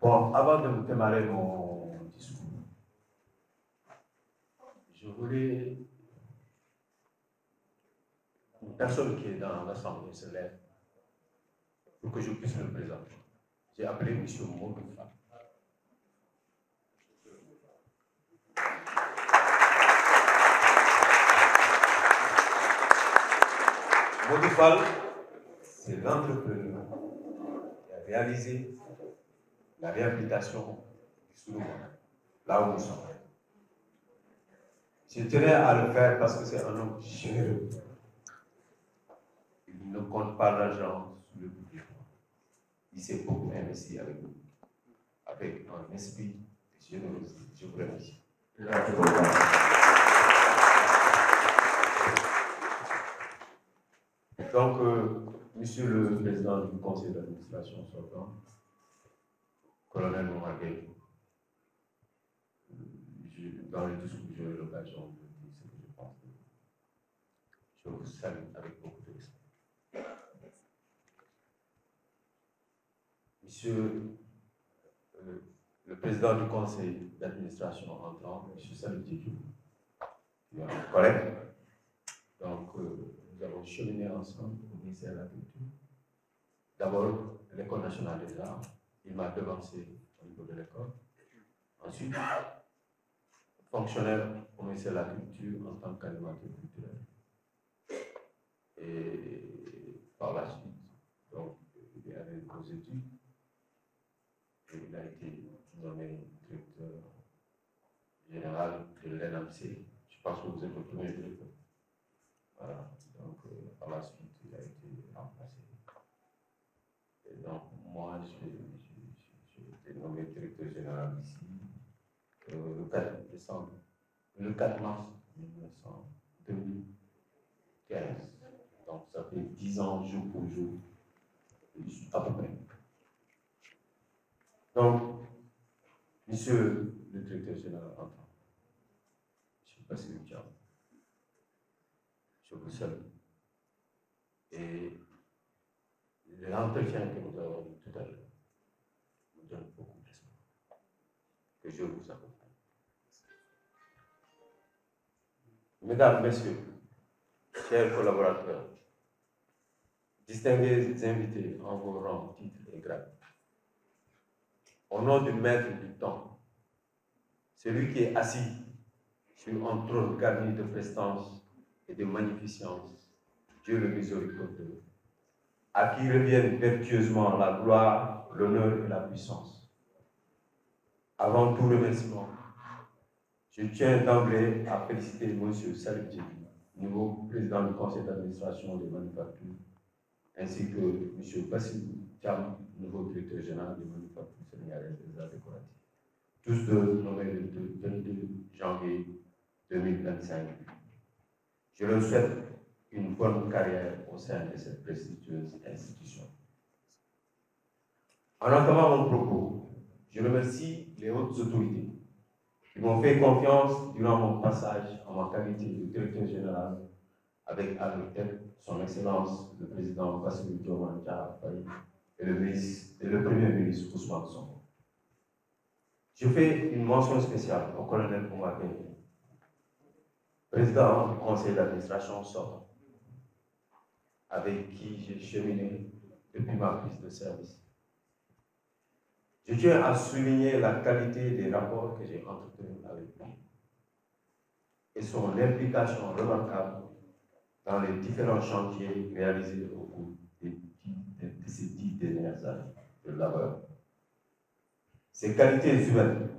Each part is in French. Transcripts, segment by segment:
Bon, avant de démarrer mon discours, je voulais une personne qui est dans l'Assemblée se lève pour que je puisse le présenter. J'ai appelé M. Modou Fall. Modou Fall, c'est l'entrepreneur qui a réalisé la réhabilitation du Soulouman, là où nous sommes. Je tenais à le faire parce que c'est un homme généreux. Il ne compte pas l'argent sur le public. Il s'est beaucoup investi avec nous, avec un esprit de générosité. Je vous remercie. Donc, Monsieur le Président du Conseil d'administration sortant, Colonel Mouragé, dans le discours, j'aurai l'occasion de dire ce que je pense. Je vous salue avec beaucoup de respect. Monsieur le Président du Conseil d'administration entrant, M. Salou Djedjou, qui est un collègue. Donc, nous avons cheminé ensemble au ministère de la Culture. D'abord, l'École nationale des arts. Il m'a devancé au niveau de l'école. Ensuite, fonctionnaire au ministère de la Culture en tant qu'animateur culturel. Et par la suite, donc, il est allé aux études. Et il a été nommé directeur général de l'ENAMC. Je pense que vous êtes le premier directeur. Voilà. Donc, par la suite, il a été remplacé. Et donc, moi, j'ai été nommé directeur général ici le 4 décembre, le 4 mars 2015. Donc, ça fait 10 ans, jour pour jour, à peu près. Donc, monsieur le directeur général entrant, monsieur Bassirou Thiam, je vous salue. Et l'entretien que nous avons eu tout à l'heure nous donne beaucoup d'espoir. Que je vous accompagne. Mesdames, Messieurs, chers collaborateurs, distingués invités en vos rangs, titres et grades, au nom du maître du temps, celui qui est assis sur un trône garni de prestance et de magnificence, Dieu le miséricordieux, à qui reviennent vertueusement la gloire, l'honneur et la puissance. Avant tout remerciement, je tiens d'emblée à féliciter M. Salou Djedjou, nouveau président du conseil d'administration des manufactures, ainsi que M. Bassirou Thiam, nouveau directeur général des manufactures sénégalaises des arts décoratifs. Tous deux nommés le 22 janvier 2025. Je leur souhaite une bonne carrière au sein de cette prestigieuse institution. En entamant mon propos, je remercie les hautes autorités qui m'ont fait confiance durant mon passage en ma qualité de directeur général avec à leur tête son Excellence le président Bassirou Diomaye Diakhar Faye et le Premier ministre Ousmane Sonko. Je fais une mention spéciale au colonel Oumar Gueye, président du conseil d'administration sortant, avec qui j'ai cheminé depuis ma prise de service. Je tiens à souligner la qualité des rapports que j'ai entretenus avec lui et son implication remarquable dans les différents chantiers réalisés au cours de ces 10 dernières années de labeur. Ces qualités humaines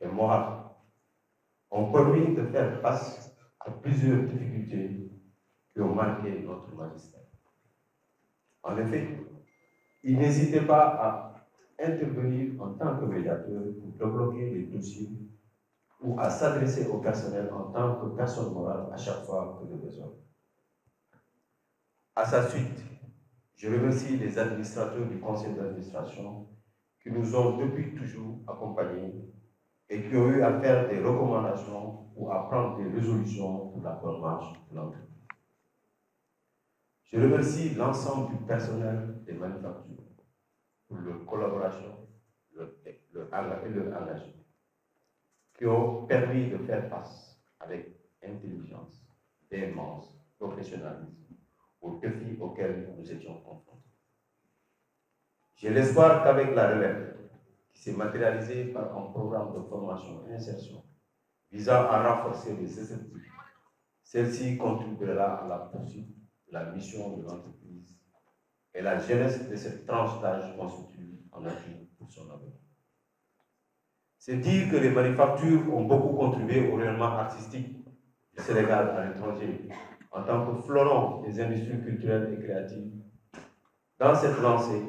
et morales ont permis de faire face à plusieurs difficultés qui ont marqué notre magistère. En effet, il n'hésitait pas à intervenir en tant que médiateur pour débloquer les dossiers ou à s'adresser au personnel en tant que personne morale à chaque fois que de besoin. À sa suite, je remercie les administrateurs du conseil d'administration qui nous ont depuis toujours accompagnés et qui ont eu à faire des recommandations ou à prendre des résolutions pour la bonne marche de l'entreprise. Je remercie l'ensemble du personnel des manufactures pour leur collaboration, et leur engagement, qui ont permis de faire face avec intelligence, véhémence, professionnalisme aux défis auxquels nous étions confrontés. J'ai l'espoir qu'avec la relève, qui s'est matérialisée par un programme de formation et insertion visant à renforcer les effectifs, celle-ci contribuera à la poursuite de la mission de l'entreprise et la jeunesse de cette tranche d'âge constitue un atout pour son avenir. C'est dire que les manufactures ont beaucoup contribué au rayonnement artistique du Sénégal à l'étranger en tant que fleuron des industries culturelles et créatives. Dans cette lancée,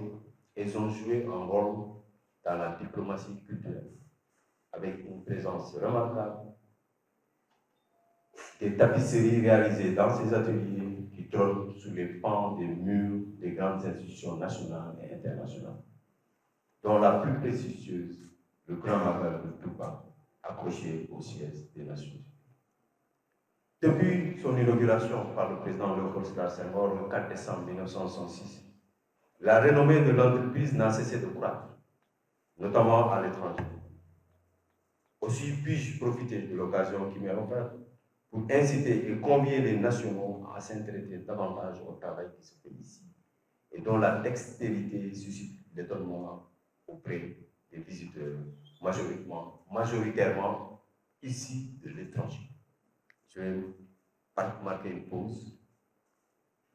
elles ont joué un rôle dans la diplomatie culturelle, avec une présence remarquable, des tapisseries réalisées dans ces ateliers qui trônent sous les pans des murs des grandes institutions nationales et internationales, dont la plus prestigieuse, le Grand Magal de Touba, accroché au siège des Nations Unies. Depuis son inauguration par le président Léopold Sédar Senghor le 4 décembre 1966, la renommée de l'entreprise n'a cessé de croître, notamment à l'étranger. Aussi puis-je profiter de l'occasion qui m'est offerte pour inciter et convier les nationaux à s'intéresser davantage au travail qui se fait ici et dont la dextérité suscite l'étonnement auprès des visiteurs, majoritairement ici de l'étranger. Je vais marquer une pause.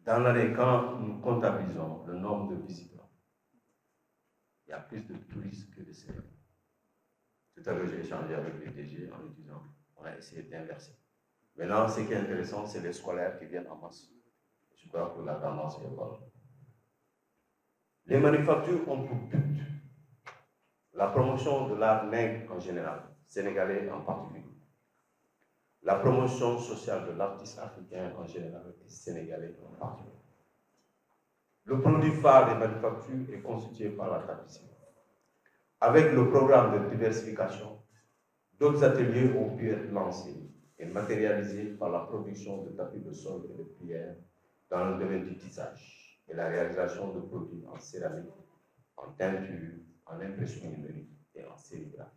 Dans l'année, quand nous comptabilisons le nombre de visiteurs, il y a plus de touristes que de Sénégalais. Tout à l'heure, j'ai échangé avec les DG en lui disant, on a essayé d'inverser. Maintenant, ce qui est intéressant, c'est les scolaires qui viennent en masse. Je crois que la tendance est bonne. Les manufactures ont pour but la promotion de l'art nègre en général, sénégalais en particulier. La promotion sociale de l'artiste africain en général et sénégalais en particulier. Le produit phare des manufactures est constitué par la tapisserie. Avec le programme de diversification, d'autres ateliers ont pu être lancés et matérialisés par la production de tapis de sol et de pierre dans le domaine du tissage et la réalisation de produits en céramique, en teinture, en impression numérique et en sérigraphie.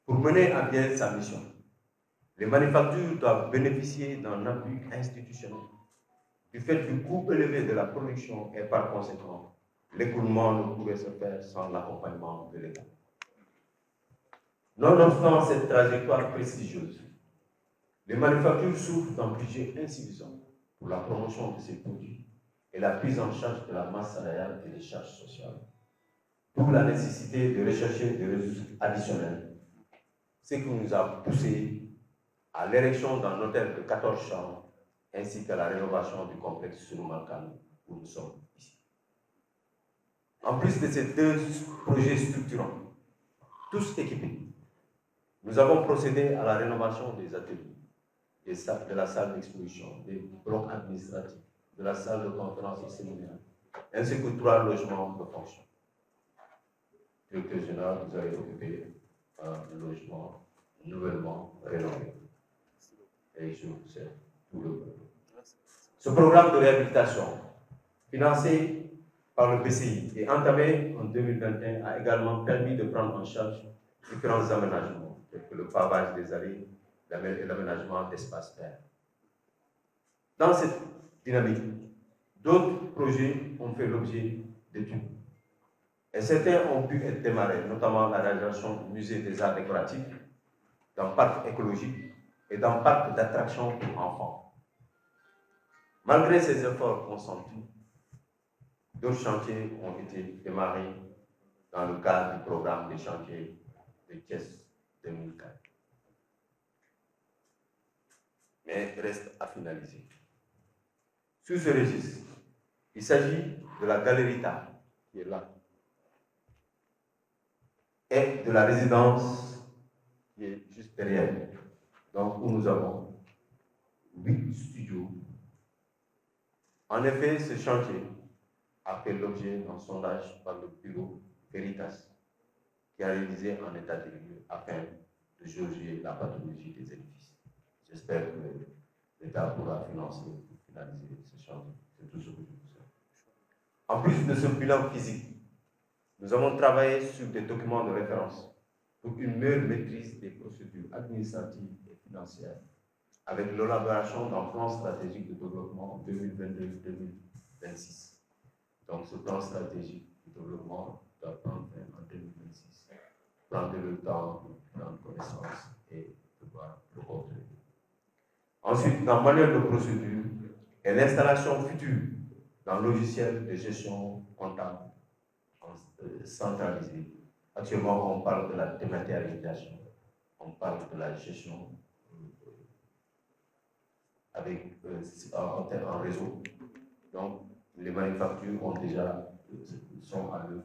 Pour mener à bien sa mission, les manufactures doivent bénéficier d'un appui institutionnel du fait du coût élevé de la production et par conséquent, l'écoulement ne pourrait se faire sans l'accompagnement de l'État. Nonobstant cette trajectoire prestigieuse, les manufactures souffrent d'un budget insuffisant pour la promotion de ces produits et la prise en charge de la masse salariale et des charges sociales. D'où la nécessité de rechercher des ressources additionnelles, ce qui nous a poussé à l'érection d'un hôtel de 14 chambres ainsi qu'à la rénovation du complexe Surumankan où nous sommes ici. En plus de ces deux projets structurants, tous équipés, nous avons procédé à la rénovation des ateliers, de la salle d'exposition, des blocs administratifs, de la salle de conférence et séminaire, ainsi que 3 logements de fonction. Directeur général, vous avez occupé un logement nouvellement rénové. Et je vous souhaite tout le monde. Ce programme de réhabilitation, financé par le PCI et entamé en 2021, a également permis de prendre en charge différents aménagements, tels que le pavage des allées et l'aménagement d'espaces verts. Dans cette dynamique, d'autres projets ont fait l'objet d'études. Et certains ont pu être démarrés, notamment la réalisation du musée des arts décoratifs, d'un parc écologique et d'un parc d'attractions pour enfants. Malgré ces efforts consentis, d'autres chantiers ont été démarrés dans le cadre du programme des chantiers de Thiès 2004. Mais reste à finaliser. Sur ce registre, il s'agit de la galerie d'art qui est là et de la résidence qui est juste derrière. Donc, où nous avons 8 studios. En effet, ce chantier a fait l'objet d'un sondage par le bureau Veritas, qui a réalisé un état des lieux afin de jauger la pathologie des édifices. J'espère que l'État pourra finaliser ce chantier. C'est tout ce que je vous souhaite. En plus de ce bilan physique, Nous avons travaillé sur des documents de référence pour une meilleure maîtrise des procédures administratives et financières avec l'élaboration d'un plan stratégique de développement 2022-2026. Donc ce plan stratégique de développement doit prendre fin en 2026. Prendre le temps de prendre connaissance et de pouvoir le contrôler. Ensuite, la manière de procédure et l'installation future d'un logiciel de gestion comptable centralisé. Actuellement, on parle de la dématérialisation, on parle de la gestion avec en réseau. Donc, les manufactures sont à l'œuvre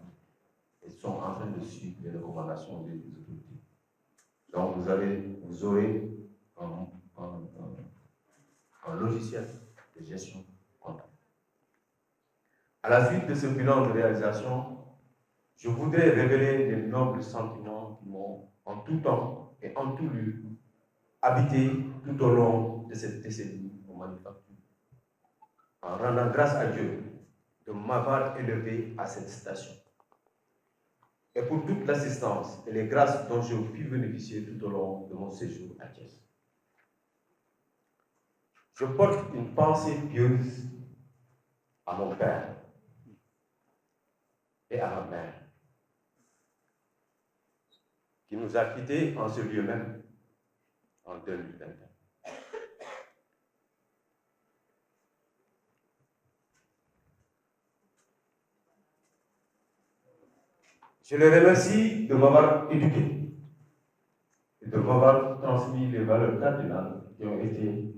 et sont en train de suivre les recommandations des autorités. Donc, vous aurez un logiciel de gestion comptable. À la suite de ce bilan de réalisation, je voudrais révéler les nobles sentiments qui m'ont en tout temps et en tout lieu habité tout au long de cette décennie aux manufactures, en rendant grâce à Dieu de m'avoir élevé à cette station et pour toute l'assistance et les grâces dont j'ai pu bénéficier tout au long de mon séjour à Thiès. Je porte une pensée pieuse à mon père et à ma mère, qui nous a quittés en ce lieu même en 2021. Je les remercie de m'avoir éduqué et de m'avoir transmis les valeurs cardinales qui ont été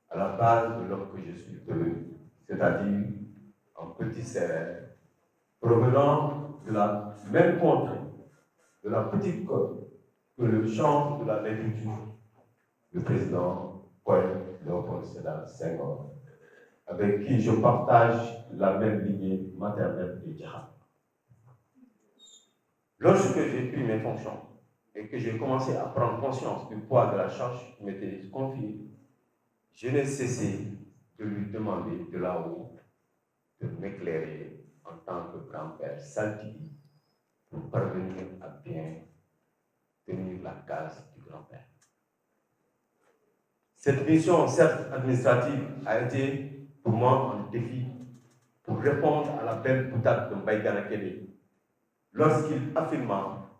à la base de l'homme que je suis devenu, c'est-à-dire un petit serrère provenant de la même contrée, de la petite côte, que le chantre de la l'agriculture, le président Paul Léopold Sédar Senghor, avec qui je partage la même lignée maternelle et djihad. Lorsque j'ai pris mes fonctions et que j'ai commencé à prendre conscience du poids de la charge qui m'était confiée, je n'ai cessé de lui demander de là-haut de m'éclairer en tant que grand-père saltigui pour parvenir à bien tenir la case du grand-père. Cette mission, certes administrative, a été pour moi un défi pour répondre à la belle boutade de Mbaye Kébé lorsqu'il affirma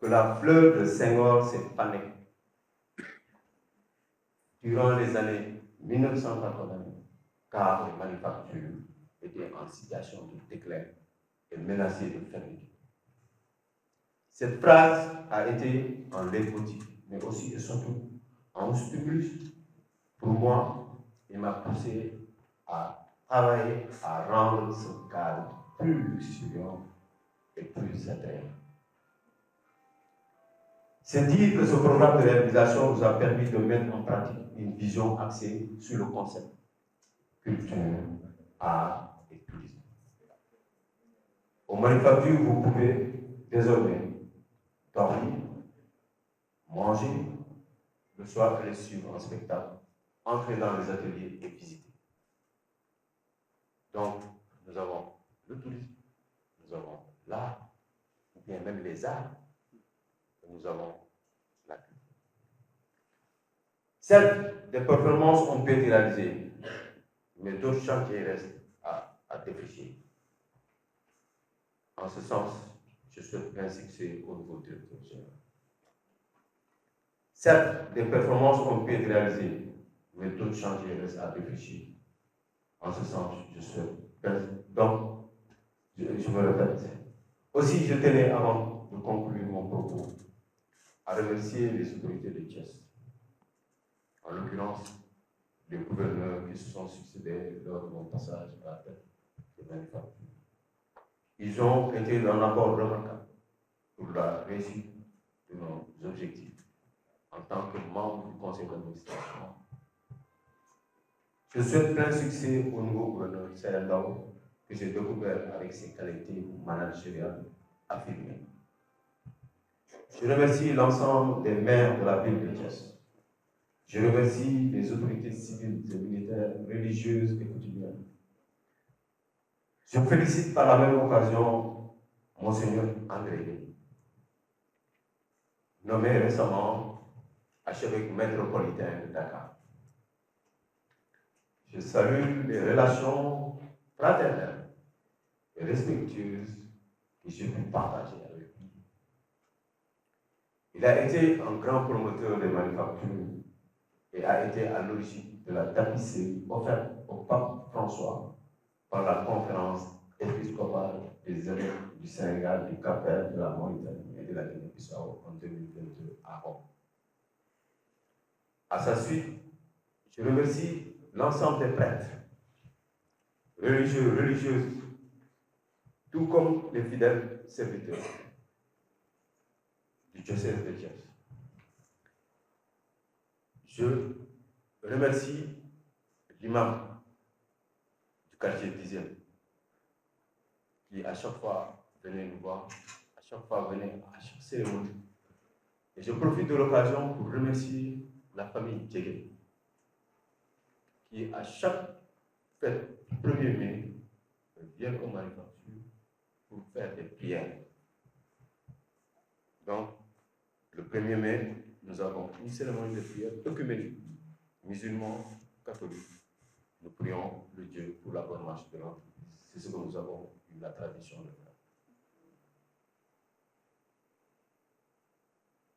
que la fleur de Senghor s'est fanée durant les années 1980, car les manufactures étaient en situation de déclin et menacées de fermeture. Cette phrase a été un leitmotiv, mais aussi et surtout un stimulus pour moi. Il m'a poussé à travailler à rendre ce cadre plus luxueux et plus attrayant. C'est dire que ce programme de réalisation nous a permis de mettre en pratique une vision axée sur le concept culture, art et tourisme. Aux manufactures, vous pouvez désormais dormir, manger, le soir aller suivre un spectacle, entrer dans les ateliers et visiter. Donc, nous avons le tourisme, nous avons l'art, ou bien même les arts, et nous avons la culture. Certes, des performances ont pu être réalisées, mais d'autres chantiers restent à défricher. En ce sens, je souhaite un succès au niveau directeur général. Certes, des performances ont pu être réalisées, mais d'autres chantiers restent à défricher. En ce sens, je souhaite. Donc, je me répète. Aussi, je tenais, avant de conclure mon propos, à remercier les autorités de Thiès. En l'occurrence, les gouverneurs qui se sont succédés lors de mon passage à la tête des manufactures. Ils ont été d'un apport remarquable pour la réussite de nos objectifs en tant que membre du conseil d'administration. Je souhaite plein succès au nouveau gouverneur Seyal Ndao, que j'ai découvert avec ses qualités managériales affirmées. Je remercie l'ensemble des maires de la ville de Thiès. Je remercie les autorités civiles et militaires, religieuses et coutumières. Je félicite par la même occasion Monseigneur André, nommé récemment archevêque métropolitain de Dakar. Je salue les relations fraternelles et respectueuses que j'ai pu partager avec lui. Il a été un grand promoteur des manufactures et a été à l'origine de la tapisserie offerte au pape François par la conférence épiscopale des évêques du Sénégal, du Cap-Vert, de la Mauritanie et de la Guinée-Bissau en 2022 à Rome. À sa suite, je remercie l'ensemble des prêtres, religieux, religieuses, tout comme les fidèles serviteurs du diocèse de Thiès. Je remercie l'imam du quartier 10e qui à chaque fois venait nous voir, à chaque fois venait à chaque cérémonie. Et je profite de l'occasion pour remercier la famille Djegé qui à chaque fête 1er mai vient au manufacture pour faire des prières. Donc, le 1er mai, nous avons une cérémonie de prière œcuménique, musulmans, catholiques. Nous prions le Dieu pour la bonne marche de l'entreprise. C'est ce que nous avons eu la tradition de faire.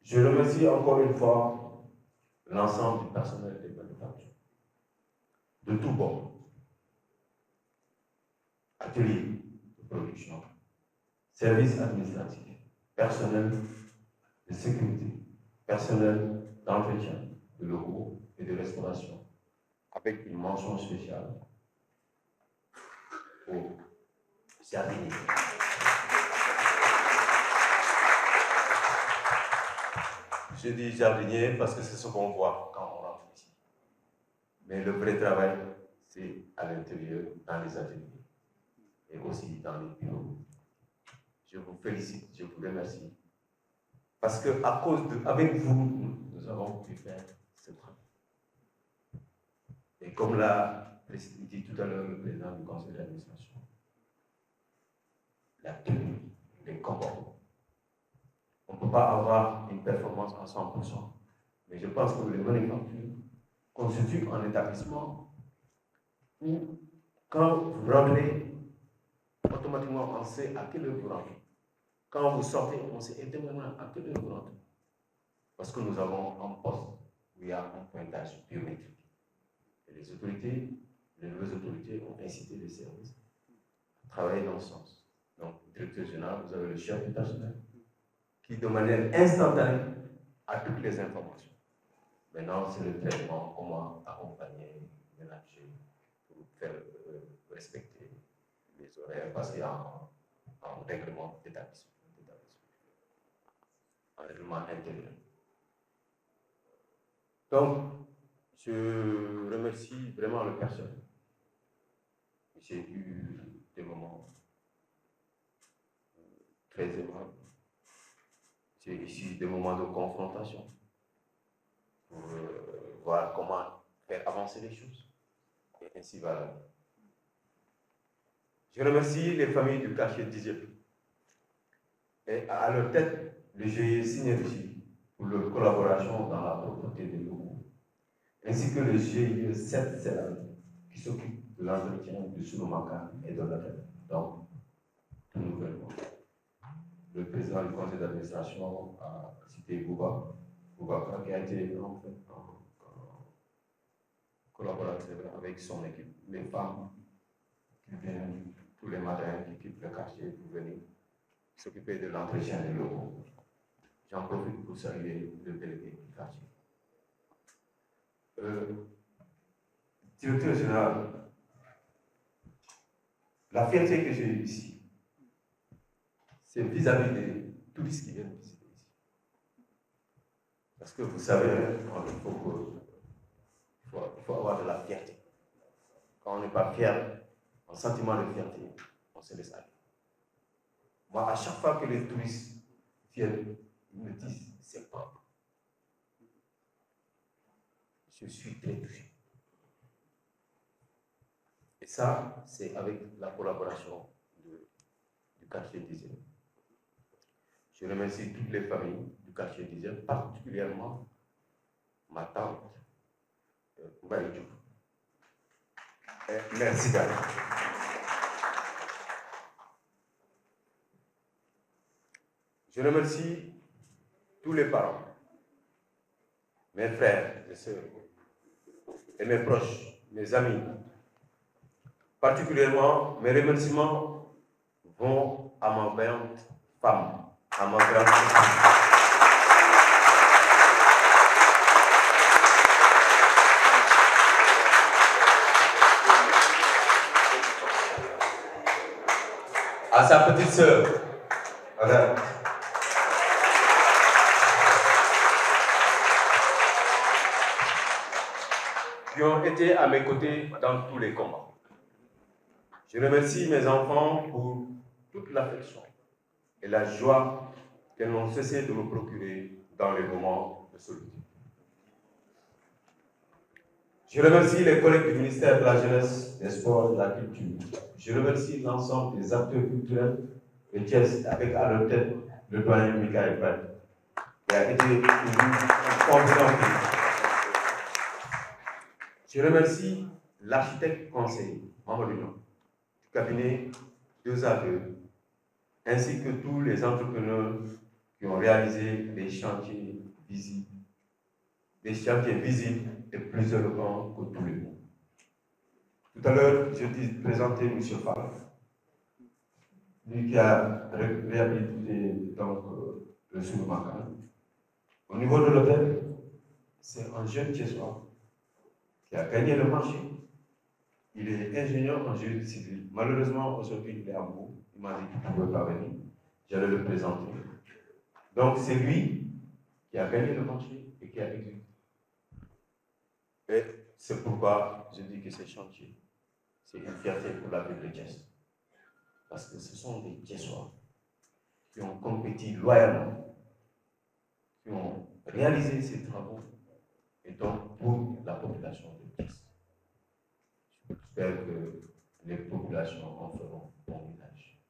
Je remercie encore une fois l'ensemble du personnel des manufactures, de tous bords, ateliers de production, services administratifs, personnel de sécurité, personnel d'entretien de locaux et de restauration, avec une mention spéciale aux jardiniers. Je dis jardinier parce que c'est ce qu'on voit quand on rentre ici. Mais le vrai travail, c'est à l'intérieur, dans les ateliers et aussi dans les bureaux. Je vous félicite, je vous remercie. Parce que à cause de, avec vous, nous avons pu faire ce travail. Et comme l'a dit tout à l'heure le président du conseil d'administration, la tenue, les comportements. On ne peut pas avoir une performance à 100%. Mais je pense que les manufactures constituent un établissement où, quand vous rentrez, automatiquement on sait à quelle heure vous rentrez. Quand vous sortez, on sait éternellement à quelle heure vous rentrez. Parce que nous avons un poste où il y a un pointage biométrique. Et les autorités, les nouvelles autorités ont incité les services à travailler dans ce sens. Donc, directeur général, vous avez le chef du personnel qui, de manière instantanée, a toutes les informations. Maintenant, c'est le traitement, comment accompagner, ménager, pour faire respecter les horaires, parce qu'il y a un règlement d'établissement, un règlement intérieur. Donc, je remercie vraiment le personnel. J'ai eu des moments très aimables. J'ai eu des moments de confrontation pour voir comment faire avancer les choses. Et ainsi va la vie. Je remercie les familles du quartier 10e. Et à leur tête, le GIE Synergie pour leur collaboration dans la propreté des locaux, ainsi que le GIE 7 Célan qui s'occupe de l'entretien du Soulomaka et de la tête. Donc, tout nouvellement. Le président du conseil d'administration a cité Bouba qui a été en fait collaborateur avec son équipe, les femmes qui viennent tous les matins, qui quittent le quartier pour venir s'occuper de l'entretien des locaux. J'en profite pour saluer le délégué du quartier. Directeur général, la fierté que j'ai eue ici, c'est vis-à-vis des touristes qui viennent visiter ici. Parce que vous savez, il faut avoir de la fierté. Quand on n'est pas fier, un sentiment de fierté, on se laisse aller. Moi, à chaque fois que les touristes viennent, ils me disent c'est propre. Je suis très touché. Et ça, c'est avec la collaboration du quartier 10e. Je remercie toutes les familles du quartier d'Isère, particulièrement ma tante, Mbaïdjou. Merci, Gary. Je remercie tous les parents, mes frères, mes sœurs, et mes proches, mes amis. Particulièrement, mes remerciements vont à ma brillante femme, à ma grande femme. À sa petite sœur, madame. Qui ont été à mes côtés dans tous les combats. Je remercie mes enfants pour toute l'affection et la joie qu'elles n'ont cessé de me procurer dans les moments de solitude. Je remercie les collègues du ministère de la Jeunesse, des Sports et de la Culture. Je remercie l'ensemble des acteurs culturels de Thiès, avec à leur tête le doyen Michael Brett, qui a été une compétente. Je remercie l'architecte conseiller, Mamadou Niang, du cabinet 2A2, ainsi que tous les entrepreneurs qui ont réalisé des chantiers visibles et plus éloquents que tous les mots. Tout à l'heure, je t'ai présenté M. Fall, lui qui a réhabilité donc, le Soulemakan. Au niveau de l'hôtel, c'est un jeune Thiessois qui a gagné le marché. Il est ingénieur en génie civil. Malheureusement, aujourd'hui, il est à Mbour. Il m'a dit qu'il ne pouvait pas venir. J'allais le présenter. Donc, c'est lui qui a gagné le marché et qui a exécuté. Et c'est pourquoi je dis que ces chantiers, c'est une fierté pour la ville de Thiès. Parce que ce sont des Thiessois qui ont compétit loyalement, qui ont réalisé ces travaux, et donc pour la population de Thiès. J'espère que les populations en feront bon usage.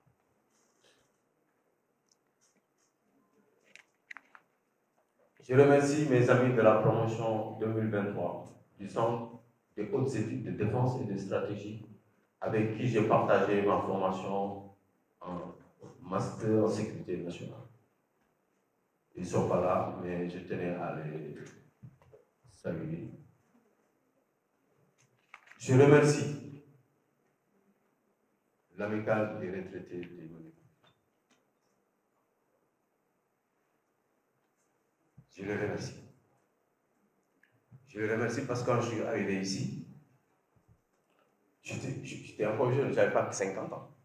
Je remercie mes amis de la promotion 2023 du Centre des hautes études de défense et de stratégie, avec qui j'ai partagé ma formation en master en sécurité nationale. Ils ne sont pas là, mais je tenais à les saluer. Je remercie l'amicale des retraités des Moniques. Je le remercie. Je le remercie parce que quand je suis arrivé ici, j'étais encore jeune, je n'avais pas 50 ans.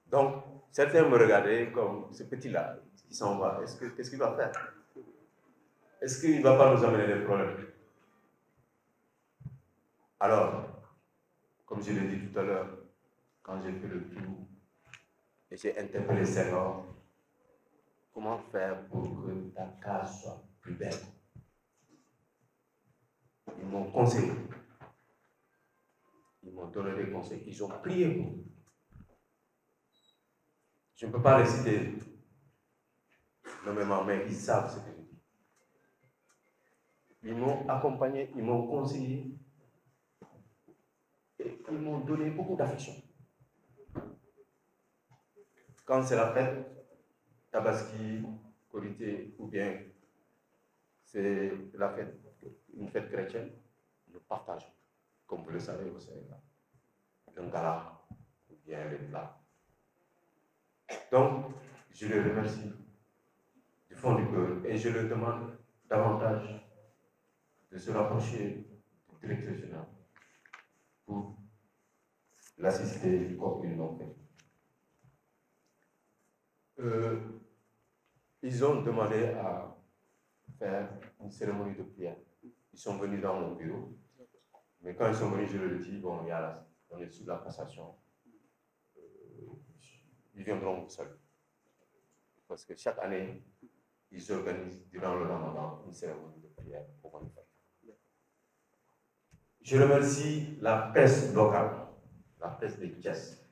Donc, certains me regardaient comme ce petit-là, qui s'en va. Qu'est-ce qu'il va faire? Est-ce qu'il ne va pas nous amener des problèmes? Alors, comme je l'ai dit tout à l'heure, quand j'ai fait le tour et j'ai interpellé Senghor, comment faire pour que Dakar soit plus belle? Ils m'ont conseillé. Ils m'ont donné des conseils. Ils ont prié pour nous. Je ne peux pas les citer nommément, mais ils savent ce que je dis. Ils m'ont accompagné, ils m'ont conseillé et ils m'ont donné beaucoup d'affection. Quand c'est la fête, Tabaski, Korité, ou bien c'est la fête, une fête chrétienne, nous partageons, comme vous le savez au Sénégal, un gala ou bien les plats. Donc, je les remercie du fond du cœur et je leur demande davantage de se rapprocher du directeur général pour l'assister comme ils l'ont fait. Ils ont demandé à faire une cérémonie de prière. Ils sont venus dans mon bureau, mais quand ils sont venus, je leur ai dit, bon, on est sous la cassation. Ils viendront vous saluer. Parce que chaque année, ils organisent durant le Ramadan une cérémonie de prière pour mon frère. Je remercie la presse locale, la presse de Thiès.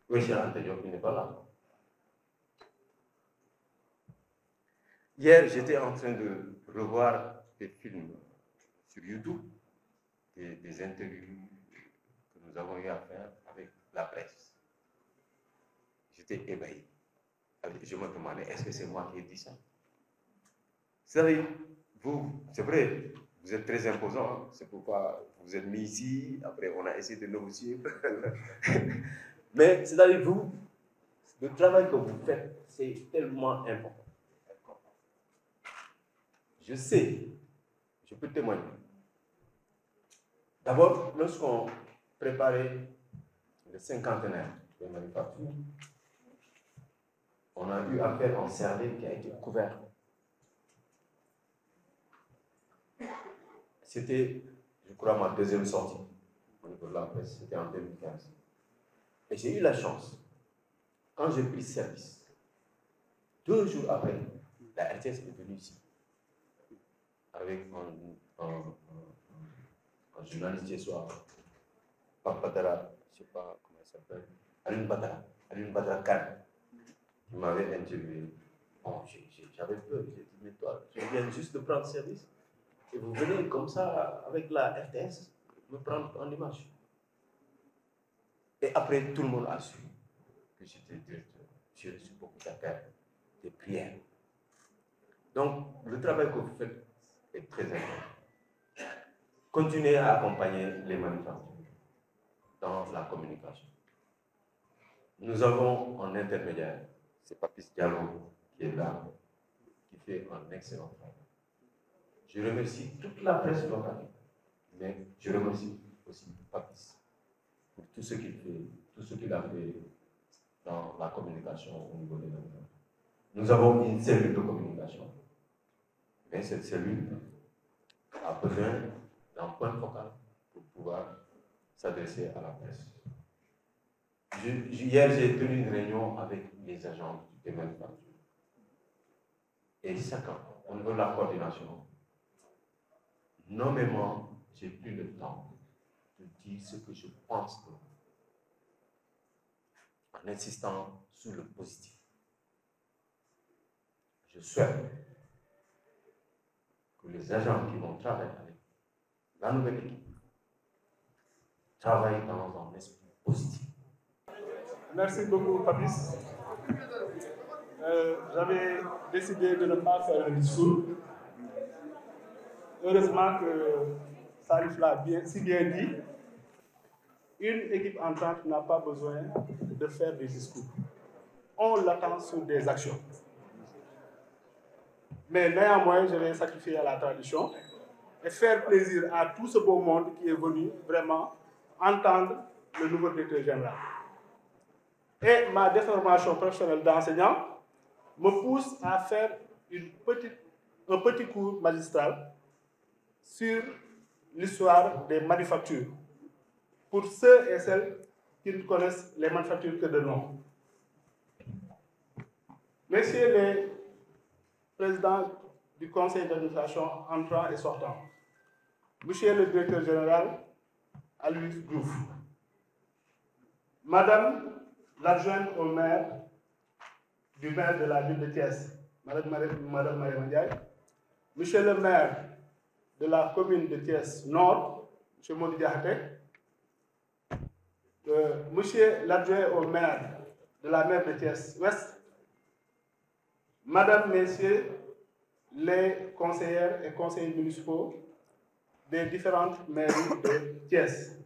Oui, cher Ante Diop, il n'est pas là. Hier, j'étais en train de revoir des films sur YouTube, des interviews que nous avons eu à faire avec la presse. J'étais ébahi. Je me demandais, est-ce que c'est moi qui ai dit ça? Vous savez, vous, c'est vrai, vous êtes très imposant, hein? C'est pourquoi vous êtes mis ici, après on a essayé de négocier. Mais c'est-à-dire, vous, le travail que vous faites, c'est tellement important. Je sais, je peux témoigner. D'abord, lorsqu'on préparait le cinquantenaire de manufacture, on a eu affaire à un cerveau qui a été couvert. C'était, je crois, ma deuxième sortie au niveau de la presse, c'était en 2015. Et j'ai eu la chance, quand j'ai pris service, 2 jours après, la RTS est venue ici, avec un journaliste ce soir, Pape Patara, je ne sais pas comment il s'appelle, Aline Badra Khan, qui m'avait interviewé. Bon, j'avais peur, j'ai dit, mais toi, je viens juste de prendre service, et vous venez comme ça avec la RTS me prendre en image. Et après, tout le monde a su que j'étais directeur. J'ai reçu beaucoup d'appels, des prières. Donc, le travail que vous faites est très important. Continuez à accompagner les manufactures dans la communication. Nous avons un intermédiaire, c'est Papis Diallo qui est là, qui fait un excellent travail. Je remercie toute la presse locale, mais je remercie aussi Papis pour tout ce qu'il fait, tout ce qu'il a fait dans la communication au niveau des manufactures. Nous avons une cellule de communication, mais cette cellule a besoin d'un point focal pour pouvoir s'adresser à la presse. Hier, j'ai tenu une réunion avec les agents des manufactures. Et chacun, au niveau de la coordination, nommément, j'ai pris le temps de dire ce que je pense de vous, en insistant sur le positif. Je souhaite que les agents qui vont travailler avec la nouvelle équipe travaillent dans un esprit positif. Merci beaucoup, Papis. J'avais décidé de ne pas faire le discours. Heureusement que Salif l'a si bien dit. Une équipe entrante n'a pas besoin de faire des discours. On l'attend sur des actions. Mais néanmoins, je vais sacrifier à la tradition et faire plaisir à tout ce beau monde qui est venu vraiment entendre le nouveau directeur général. Et ma déformation professionnelle d'enseignant me pousse à faire un petit cours magistral sur l'histoire des manufactures, pour ceux et celles qui ne connaissent les manufactures que de nom. Messieurs les présidents du conseil d'administration entrant et sortant, monsieur le directeur général Aloyse Diouf, madame l'adjointe au maire du maire de la ville de Thiès, madame Marie Mandiaye, monsieur le maire de la commune de Thiès Nord, monsieur Modi Diakhaté, monsieur l'adjoint au maire de la maire de Thiès Ouest, madame, messieurs les conseillères et conseillers municipaux des différentes mairies de Thiès,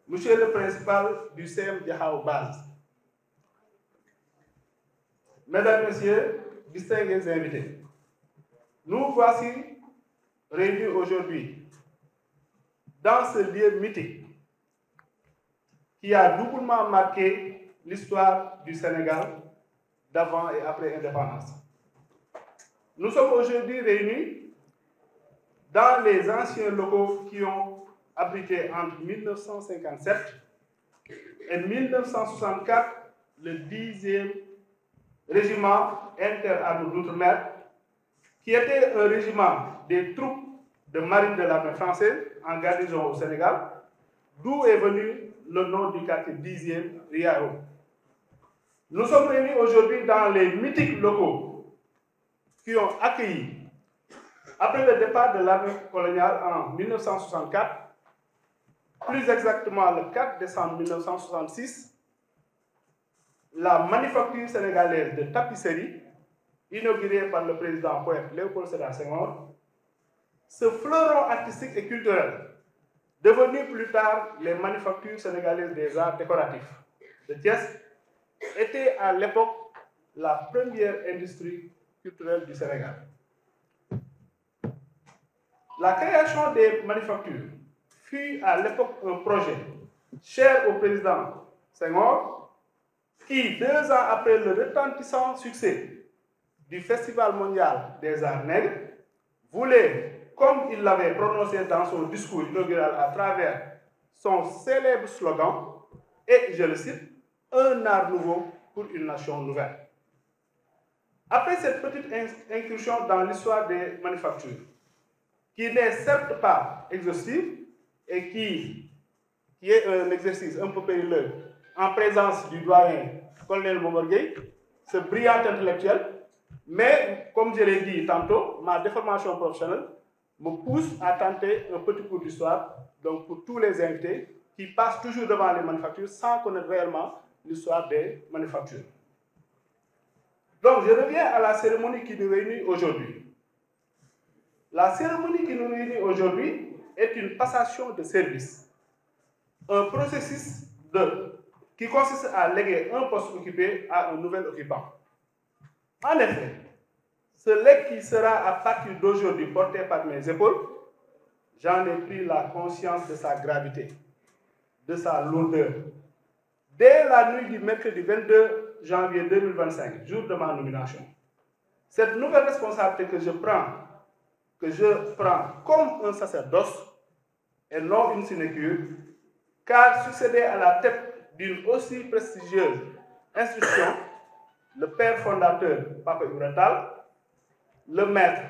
monsieur le principal du CM Diakhao Base, mesdames, messieurs, distingués invités, nous voici réunis aujourd'hui dans ce lieu mythique qui a doublement marqué l'histoire du Sénégal d'avant et après l'indépendance. Nous sommes aujourd'hui réunis dans les anciens locaux qui ont abrité entre 1957 et 1964 le 10e régiment interarmées d'outre-mer, qui était un régiment des troupes de marine de l'armée française en garnison au Sénégal, d'où est venu le nom du quartier 10e Riao. Nous sommes réunis aujourd'hui dans les mythiques locaux qui ont accueilli, après le départ de l'armée coloniale en 1964, plus exactement le 4 décembre 1966, la manufacture sénégalaise de tapisserie, inaugurée par le président poète Léopold Sédar Senghor, ce fleuron artistique et culturel, devenu plus tard les manufactures sénégalaises des arts décoratifs de Thiès, était à l'époque la première industrie culturelle du Sénégal. La création des manufactures fut à l'époque un projet cher au président Senghor, qui, 2 ans après le retentissant succès du Festival mondial des arts nègres, voulait, comme il l'avait prononcé dans son discours inaugural à travers son célèbre slogan, et je le cite, « Un art nouveau pour une nation nouvelle ». Après cette petite incursion dans l'histoire des manufactures, qui n'est certes pas exhaustive et qui est un exercice un peu périlleux en présence du doyen colonel Momar Gueye, ce brillant intellectuel, mais comme je l'ai dit tantôt, ma déformation professionnelle me pousse à tenter un petit cours d'histoire, donc pour tous les invités qui passent toujours devant les manufactures sans connaître réellement l'histoire des manufactures. Donc je reviens à la cérémonie qui nous réunit aujourd'hui. La cérémonie qui nous réunit aujourd'hui est une passation de service, un processus qui consiste à léguer un poste occupé à un nouvel occupant. En effet, ce legs qui sera à partir d'aujourd'hui porté par mes épaules, j'en ai pris la conscience de sa gravité, de sa lourdeur. Dès la nuit du mercredi 22 janvier 2025, jour de ma nomination, cette nouvelle responsabilité que je prends comme un sacerdoce et non une sinécure, car succéder à la tête d'une aussi prestigieuse institution, le père fondateur Papa Ibra Tall, le maître,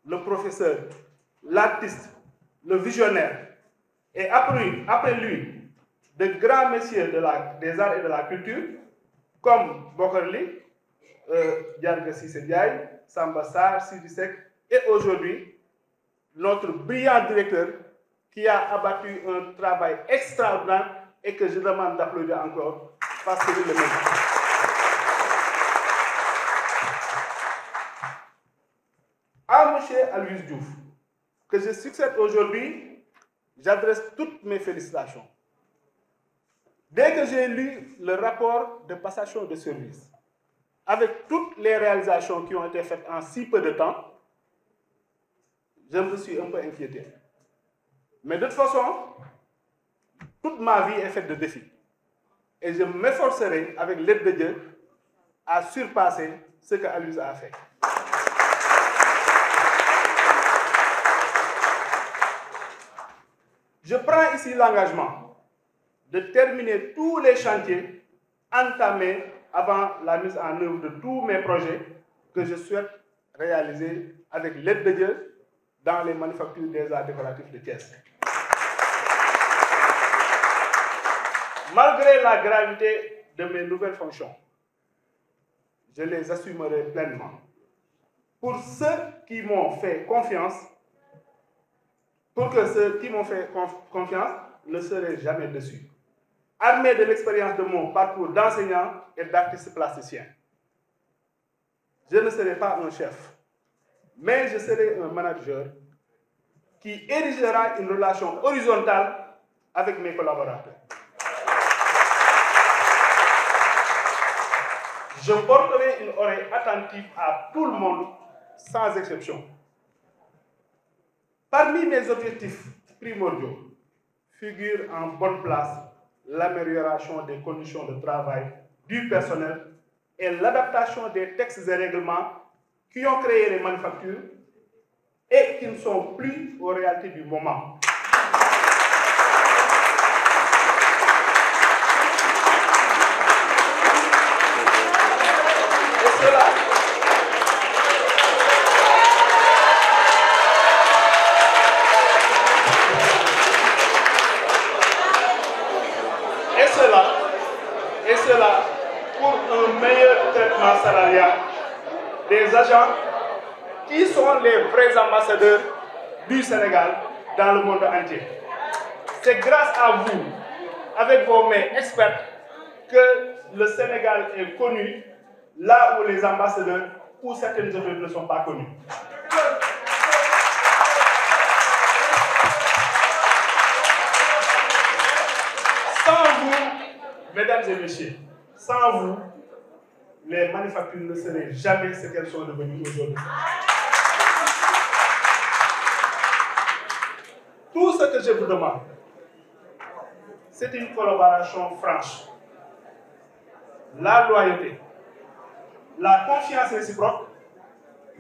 le professeur, l'artiste, le visionnaire, et après lui, de grands messieurs des arts et de la culture, comme Bokarli, Diarga Cissé Ndiaye, Samba Sarr, Sidi Seck, et aujourd'hui, notre brillant directeur qui a abattu un travail extraordinaire et que je demande d'applaudir encore parce que je le mérite. À M. Aloyse Diouf, que je succède aujourd'hui, j'adresse toutes mes félicitations. Dès que j'ai lu le rapport de passation de service, avec toutes les réalisations qui ont été faites en si peu de temps, je me suis un peu inquiété. Mais de toute façon, toute ma vie est faite de défis. Et je m'efforcerai, avec l'aide de Dieu, à surpasser ce que Aloyse a fait. Je prends ici l'engagement de terminer tous les chantiers entamés avant la mise en œuvre de tous mes projets que je souhaite réaliser avec l'aide de Dieu dans les manufactures des arts décoratifs de Thiès. Malgré la gravité de mes nouvelles fonctions, je les assumerai pleinement. Pour ceux qui m'ont fait confiance, pour que ceux qui m'ont fait confiance ne seraient jamais déçus. Armé de l'expérience de mon parcours d'enseignant et d'artiste plasticien, je ne serai pas un chef, mais je serai un manager qui érigera une relation horizontale avec mes collaborateurs. Je porterai une oreille attentive à tout le monde, sans exception. Parmi mes objectifs primordiaux figure en bonne place l'amélioration des conditions de travail du personnel et l'adaptation des textes et règlements qui ont créé les manufactures et qui ne sont plus aux réalités du moment. Et cela pour un meilleur traitement salarial des agents qui sont les vrais ambassadeurs du Sénégal dans le monde entier. C'est grâce à vous, avec vos mains expertes, que le Sénégal est connu là où les ambassadeurs ou certaines autres ne sont pas connus. Sans vous, mesdames et messieurs, sans vous, les manufactures ne seraient jamais ce qu'elles sont devenues aujourd'hui. Tout ce que je vous demande, c'est une collaboration franche. La loyauté, la confiance réciproque,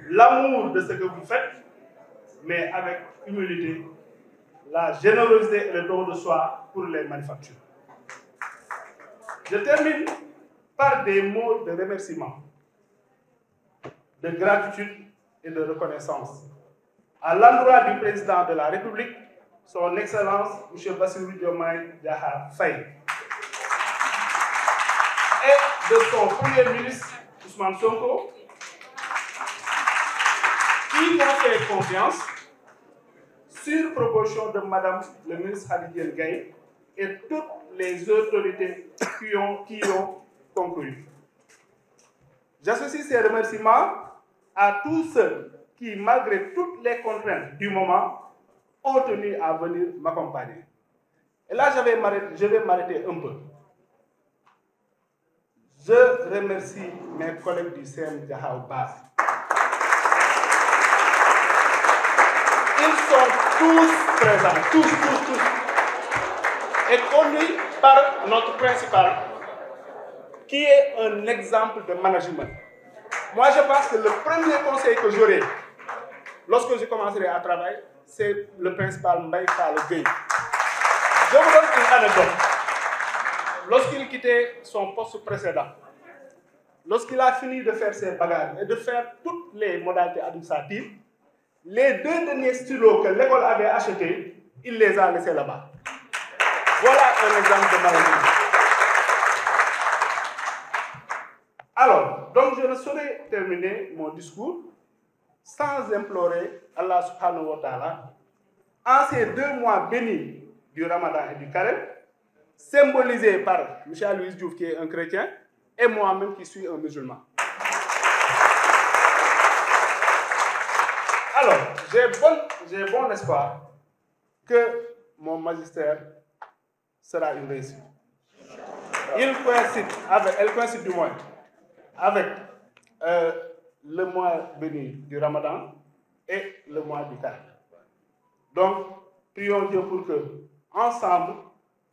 l'amour de ce que vous faites, mais avec humilité, la générosité et le don de soi pour les manufactures. Je termine par des mots de remerciement, de gratitude et de reconnaissance à l'endroit du président de la République, son Excellence M. Bassirou Diomaye Diakhar Faye, et de son Premier ministre Ousmane Sonko, qui m'ont fait confiance sur proposition de Madame le ministre Khady Gaye et toutes les autorités qui ont conclu. J'associe ces remerciements à tous ceux qui, malgré toutes les contraintes du moment, ont tenu à venir m'accompagner. Et là, je vais m'arrêter un peu. Je remercie mes collègues du CM Diakhao Bas. Ils sont tous présents, tous, et conduits par notre principal, qui est un exemple de management. Moi, je pense que le premier conseil que j'aurai lorsque je commencerai à travailler, c'est le principal Mbaye Fall Gueye. Je vous donne une anecdote. Lorsqu'il quittait son poste précédent, lorsqu'il a fini de faire ses bagages et de faire toutes les modalités administratives, les 2 derniers stylos que l'école avait achetés, il les a laissés là-bas. Voilà un exemple de management. Alors, donc je ne saurais terminer mon discours sans implorer Allah subhanahu wa ta'ala, en ces 2 mois bénis du Ramadan et du Carême, symbolisés par M. Louis Diouf qui est un chrétien et moi-même qui suis un musulman. Alors, j'ai bon espoir que mon magistère sera une réussite. Elle coïncide du moins avec le mois béni du Ramadan et le mois du Carême. Donc, prions Dieu pour que, ensemble,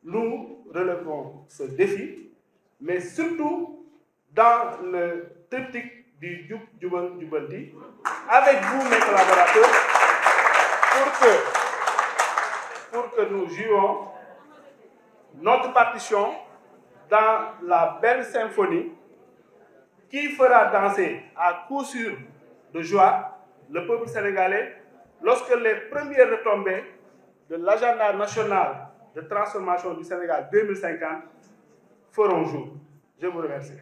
nous relevons ce défi, mais surtout dans le triptyque du Djoub Djoubal Djoubaldi, avec vous, mes collaborateurs, pour que nous jouions notre partition dans la belle symphonie qui fera danser à coup sûr de joie le peuple sénégalais lorsque les premières retombées de l'agenda national de transformation du Sénégal 2050 feront jour. Je vous remercie.